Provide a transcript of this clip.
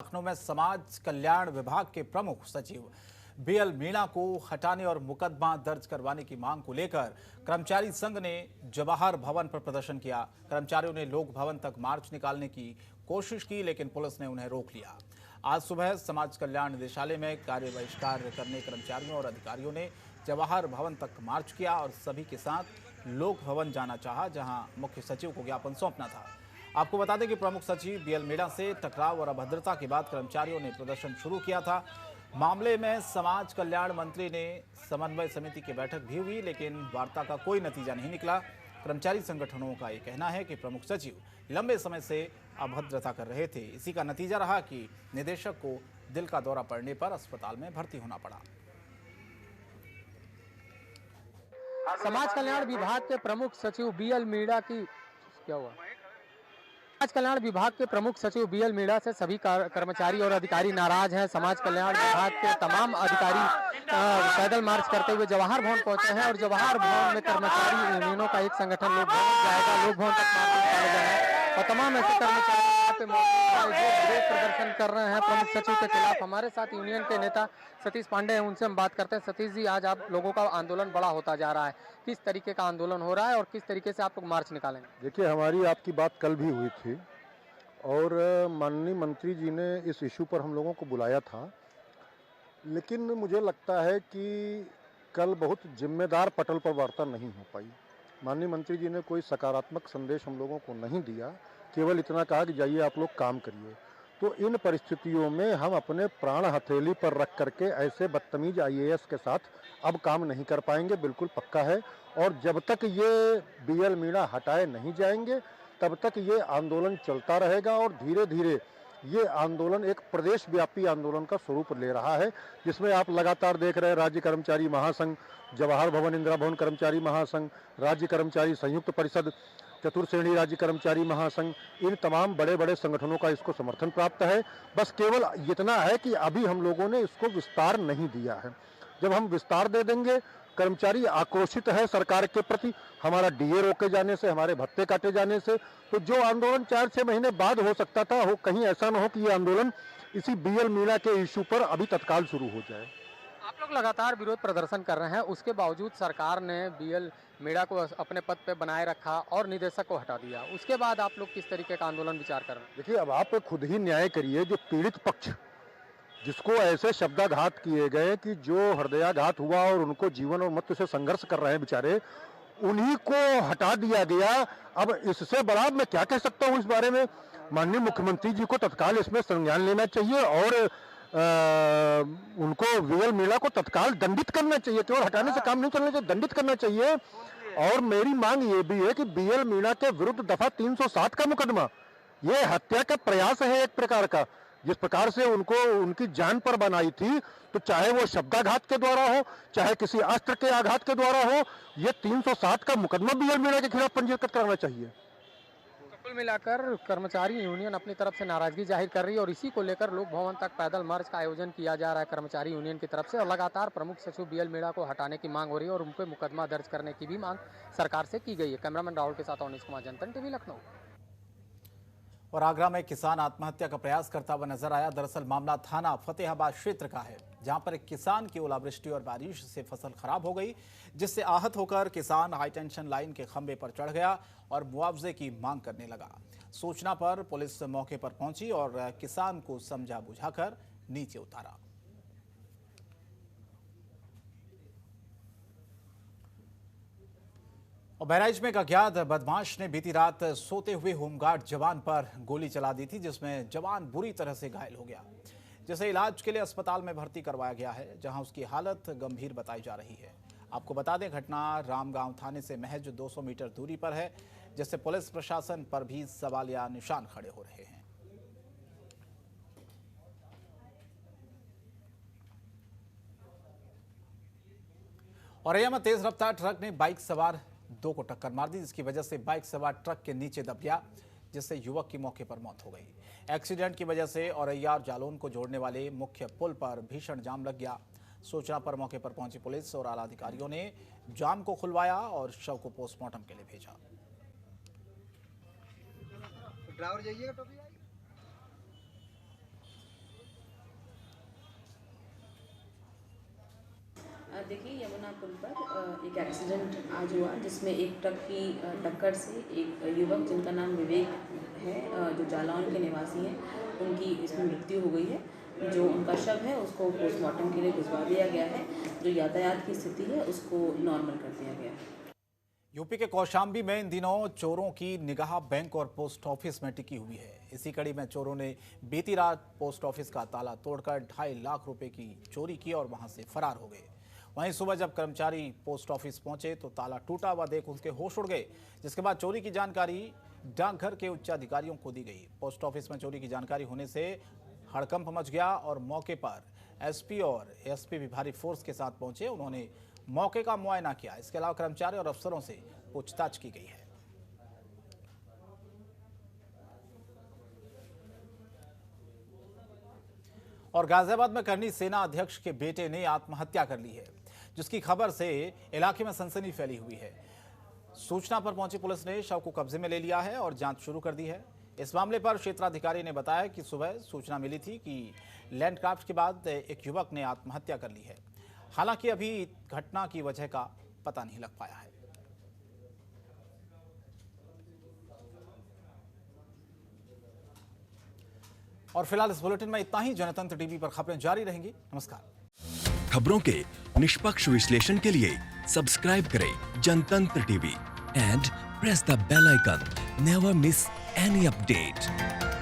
लखनऊ में समाज कल्याण विभाग के प्रमुख सचिव बीएल मीणा को हटाने और मुकदमा दर्ज करवाने की मांग को लेकर कर्मचारी संघ ने जवाहर भवन पर प्रदर्शन किया। कर्मचारियों ने लोक भवन तक मार्च निकालने की कोशिश की, लेकिन पुलिस ने उन्हें रोक लिया। आज सुबह समाज कल्याण निदेशालय में कार्य बहिष्कार करने कर्मचारियों और अधिकारियों ने जवाहर भवन तक मार्च किया और सभी के साथ लोक भवन जाना चाहा, जहां मुख्य सचिव को ज्ञापन सौंपना था। आपको बता दें कि प्रमुख सचिव बीएल मीणा से टकराव और अभद्रता के बाद कर्मचारियों ने प्रदर्शन शुरू किया था। मामले में समाज कल्याण मंत्री ने समन्वय समिति की बैठक भी हुई, लेकिन वार्ता का कोई नतीजा नहीं निकला। कर्मचारी संगठनों का ये कहना है कि प्रमुख सचिव लंबे समय से अभद्रता कर रहे थे। इसी का नतीजा रहा कि निदेशक को दिल का दौरा पड़ने पर अस्पताल में भर्ती होना पड़ा। समाज कल्याण विभाग के प्रमुख सचिव बीएल मीणा की क्या हुआ? समाज कल्याण विभाग के प्रमुख सचिव बीएल मीणा से सभी कर्मचारी और अधिकारी नाराज हैं। समाज कल्याण विभाग के तमाम अधिकारी पैदल मार्च करते हुए जवाहर भवन पहुंचे हैं और जवाहर भवन में कर्मचारी यूनियनों का एक संगठन लोक भवन जाएगा। लोक भवन तक मार्च निकाले गए हैं और तमाम ऐसे कर्मचारी यहाँ पे विरोध प्रदर्शन कर रहे हैं प्रमुख सचिव के खिलाफ। हमारे साथ यूनियन के नेता सतीश पांडे हैं, उनसे हम बात करते हैं। सतीश जी, आज आप लोगों का आंदोलन बड़ा होता जा रहा है, किस तरीके का आंदोलन हो रहा है और किस तरीके से आप लोग मार्च निकालेंगे? देखिए, हमारी आपकी बात कल भी हुई थी और माननीय मंत्री जी ने इस इशू पर हम लोगों को बुलाया था, लेकिन मुझे लगता है कि कल बहुत जिम्मेदार पटल पर वार्ता नहीं हो पाई। माननीय मंत्री जी ने कोई सकारात्मक संदेश हम लोगों को नहीं दिया, केवल इतना कहा कि जाइए आप लोग काम करिए। तो इन परिस्थितियों में हम अपने प्राण हथेली पर रख करके ऐसे बदतमीज आईएएस के साथ अब काम नहीं कर पाएंगे, बिल्कुल पक्का है। और जब तक ये बीएल मीणा हटाए नहीं जाएंगे तब तक ये आंदोलन चलता रहेगा और धीरे धीरे ये आंदोलन एक प्रदेश व्यापी आंदोलन का स्वरूप ले रहा है, जिसमें आप लगातार देख रहे हैं राज्य कर्मचारी महासंघ, जवाहर भवन इंदिरा भवन कर्मचारी महासंघ, राज्य कर्मचारी संयुक्त परिषद, चतुर्श्रेणी राज्य कर्मचारी महासंघ, इन तमाम बड़े बड़े संगठनों का इसको समर्थन प्राप्त है। बस केवल इतना है कि अभी हम लोगों ने इसको विस्तार नहीं दिया है। जब हम विस्तार दे देंगे, कर्मचारी आक्रोशित है सरकार के प्रति, हमारा डीए रोके जाने से, हमारे भत्ते काटे जाने से, तो जो आंदोलन 4-6 महीने बाद हो सकता था, हो कहीं ऐसा न हो कि ये आंदोलन इसी बीएल मीणा के इशू पर अभी तत्काल शुरू हो जाए। आप लोग लगातार विरोध प्रदर्शन कर रहे हैं, उसके बावजूद सरकार ने बीएल मीणा को अपने पद पे बनाए रखा और निदेशक को हटा दिया। उसके बाद आप लोग किस तरीके का आंदोलन विचार कर रहे हैं? देखिए, अब आप खुद ही न्याय करिए। जो पीड़ित पक्ष, जिसको ऐसे शब्दाघात किए गए कि जो हृदयाघात हुआ और उनको जीवन और मृत्यु से संघर्ष कर रहे हैं बेचारे, उन्हीं को हटा दिया गया। अब इससे बड़ा मैं क्या कह सकता हूँ इस बारे में? माननीय मुख्यमंत्री जी को तत्काल इसमें संज्ञान लेना चाहिए और उनको बीएल मीणा को तत्काल दंडित करना चाहिए। केवल हटाने से काम नहीं चलना चाहिए, दंडित करना चाहिए। और मेरी मांग ये भी है कि बीएल मीणा के विरुद्ध दफा 307 का मुकदमा, ये हत्या का प्रयास है एक प्रकार का। जिस प्रकार से उनको उनकी जान पर बनाई थी, तो चाहे वो शब्दाघात के द्वारा हो, चाहे किसी अस्त्र के आघात के द्वारा हो, ये 307 का मुकदमा बीएल मीणा के खिलाफ पंजीकृत कराना चाहिए। कुल मिलाकर कर्मचारी यूनियन अपनी तरफ से नाराजगी जाहिर कर रही है और इसी को लेकर लोक भवन तक पैदल मार्च का आयोजन किया जा रहा है कर्मचारी यूनियन की तरफ से। और लगातार प्रमुख सचिव बीएल मीणा को हटाने की मांग हो रही है और उन पर मुकदमा दर्ज करने की भी मांग सरकार से की गई है। कैमरामैन राहुल के साथ अवनीश कुमार, जनतन टीवी, लखनऊ। और आगरा में किसान आत्महत्या का प्रयास करता हुआ नजर आया। दरअसल मामला थाना फतेहाबाद क्षेत्र का है, जहां पर एक किसान की ओलावृष्टि और बारिश से फसल खराब हो गई, जिससे आहत होकर किसान हाई टेंशन लाइन के खंभे पर चढ़ गया और मुआवजे की मांग करने लगा। सूचना पर पुलिस मौके पर पहुंची और किसान को समझा बुझाकर नीचे उतारा। और बहराइच में एक अज्ञात बदमाश ने बीती रात सोते हुए होमगार्ड जवान पर गोली चला दी थी, जिसमें जवान बुरी तरह से घायल हो गया, जिसे इलाज के लिए अस्पताल में भर्ती करवाया गया है, जहां उसकी हालत गंभीर बताई जा रही है। आपको बता दें, घटना रामगांव थाने से महज 200 मीटर दूरी पर है, जिससे पुलिस प्रशासन पर भी सवालिया निशान खड़े हो रहे हैं। औरैया में तेज रफ्तार ट्रक ने बाइक सवार 2 को टक्कर मार दी, जिसकी वजह से बाइक सवार ट्रक के नीचे दब गया, जिससे युवक की मौके पर मौत हो गई। एक्सीडेंट की वजह से औरैया और जालौन को जोड़ने वाले मुख्य पुल पर भीषण जाम लग गया। सूचना पर मौके पर पहुंची पुलिस और आला अधिकारियों ने जाम को खुलवाया और शव को पोस्टमार्टम के लिए भेजा। ड्राइवर जाइएगा, टोपी देखिए यमुना पुल पर एक एक्सीडेंट आज हुआ जिसमें एक ट्रक की टक्कर से एक युवक जिनका नाम विवेक है जो जालौन के निवासी हैं उनकी इसमें मृत्यु हो गई है। जो उनका शव है उसको पोस्टमार्टम के लिए भिजवा दिया गया है। जो यातायात की स्थिति है उसको नॉर्मल कर दिया गया है। यूपी के कौशाम्बी में इन दिनों चोरों की निगाह बैंक और पोस्ट ऑफिस में टिकी हुई है। इसी कड़ी में चोरों ने बीती रात पोस्ट ऑफिस का ताला तोड़कर 2.5 लाख रुपए की चोरी की और वहां से फरार हो गए। वहीं सुबह जब कर्मचारी पोस्ट ऑफिस पहुंचे तो ताला टूटा हुआ देख उनके होश उड़ गए, जिसके बाद चोरी की जानकारी डाकघर के उच्च अधिकारियों को दी गई। पोस्ट ऑफिस में चोरी की जानकारी होने से हड़कंप मच गया और मौके पर एसपी और एसपी भी भारी फोर्स के साथ पहुंचे। उन्होंने मौके का मुआयना किया। इसके अलावा कर्मचारी और अफसरों से पूछताछ की गई है। और गाजियाबाद में करनी सेना अध्यक्ष के बेटे ने आत्महत्या कर ली है, जिसकी खबर से इलाके में सनसनी फैली हुई है। सूचना पर पहुंची पुलिस ने शव को कब्जे में ले लिया है और जांच शुरू कर दी है। इस मामले पर क्षेत्राधिकारी ने बताया कि सुबह सूचना मिली थी कि लैंडक्राफ्ट के बाद एक युवक ने आत्महत्या कर ली है। हालांकि अभी घटना की वजह का पता नहीं लग पाया है। और फिलहाल इस बुलेटिन में इतना ही। जनतंत्र टीवी पर खबरें जारी रहेंगी। नमस्कार। खबरों के निष्पक्ष विश्लेषण के लिए सब्सक्राइब करें Jantantra TV and press the bell icon. Never miss any update.